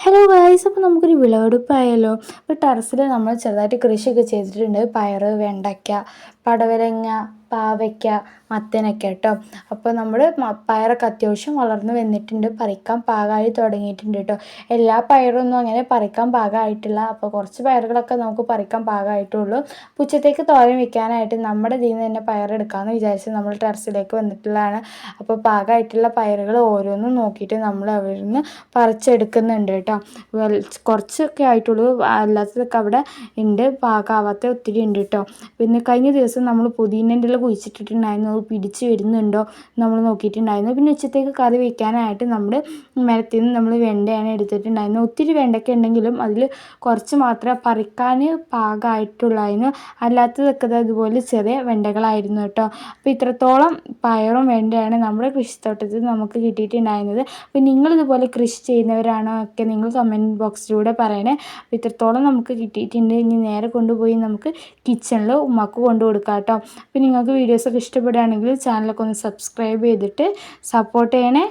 Hello guys, അപ്പോൾ നമുക്കൊരു വിളവെടുപ്പായാലോ? ഇപ്പോൾ ടെറസിൽ നമ്മൾ ചെറുതായിട്ട് കൃഷിയൊക്കെ ചെയ്തിട്ടുണ്ട്. പയർ, വെണ്ടയ്ക്ക, പടവലങ്ങ, പാവയ്ക്ക, മത്തനൊക്കെ കേട്ടോ. അപ്പോൾ നമ്മൾ പയറൊക്കെ അത്യാവശ്യം വളർന്ന് വന്നിട്ടുണ്ട്, പറിക്കാൻ പാകമായി തുടങ്ങിയിട്ടുണ്ട് കേട്ടോ. എല്ലാ പയറൊന്നും അങ്ങനെ പറിക്കാൻ പാകമായിട്ടില്ല. അപ്പോൾ കുറച്ച് പയറുകളൊക്കെ നമുക്ക് പറിക്കാൻ പാകമായിട്ടുള്ളൂ. ഉച്ചത്തേക്ക് തോരൻ വയ്ക്കാനായിട്ട് നമ്മുടെ ഇതിൽ നിന്ന് തന്നെ പയറെടുക്കാമെന്ന് വിചാരിച്ച് നമ്മൾ ടെറസിലേക്ക് വന്നിട്ടുള്ളതാണ്. അപ്പോൾ പാകമായിട്ടുള്ള പയറുകൾ ഓരോന്നും നോക്കിയിട്ട് നമ്മൾ അവിടെ നിന്ന് പറിച്ചെടുക്കുന്നുണ്ട് കേട്ടോ. കുറച്ചൊക്കെ ആയിട്ടുള്ളൂ, അല്ലാത്തതൊക്കെ അവിടെ ഉണ്ട്, പാകമാവാത്ത ഒത്തിരി ഉണ്ട് കേട്ടോ. പിന്നെ കഴിഞ്ഞ ദിവസം നമ്മൾ പുതിനൻ്റെ ഇല കുഴിച്ചിട്ടിട്ടുണ്ടായിരുന്നു, അത് പിടിച്ച് വരുന്നുണ്ടോ നമ്മൾ നോക്കിയിട്ടുണ്ടായിരുന്നു. പിന്നെ ഉച്ചത്തേക്ക് കറി വയ്ക്കാനായിട്ട് നമ്മൾ മരത്തിൽ നിന്ന് നമ്മൾ വെണ്ടയാണ് എടുത്തിട്ടുണ്ടായിരുന്നു. ഒത്തിരി വെണ്ടയ്ക്ക ഉണ്ടെങ്കിലും അതിൽ കുറച്ച് മാത്രമേ പറിക്കാൻ പാകമായിട്ടുള്ളായിരുന്നു, അല്ലാത്തതൊക്കെ അതുപോലെ ചെറിയ വെണ്ടകളായിരുന്നു കേട്ടോ. അപ്പോൾ ഇത്രത്തോളം പയറും വെണ്ടയാണ് നമ്മുടെ കൃഷിത്തോട്ടത്തിൽ നമുക്ക് കിട്ടിയിട്ടുണ്ടായിരുന്നത്. അപ്പോൾ നിങ്ങളിതുപോലെ കൃഷി ചെയ്യുന്നവരാണോ ഒക്കെ നിങ്ങൾ കമൻറ്റ് ബോക്സിലൂടെ പറയണേ. അപ്പോൾ ഇത്രത്തോളം നമുക്ക് കിട്ടിയിട്ടുണ്ട്. ഇനി നേരെ കൊണ്ടുപോയി നമുക്ക് കിച്ചണിൽ ഉമ്മാക്ക് കൊണ്ടു കൊടുക്കാം കേട്ടോ. അപ്പോൾ നിങ്ങൾക്ക് വീഡിയോസൊക്കെ ഇഷ്ടപ്പെടുകയാണെങ്കിൽ ചാനലൊക്കെ ഒന്ന് സബ്സ്ക്രൈബ് ചെയ്തിട്ട് സപ്പോർട്ട് ചെയ്യണേ.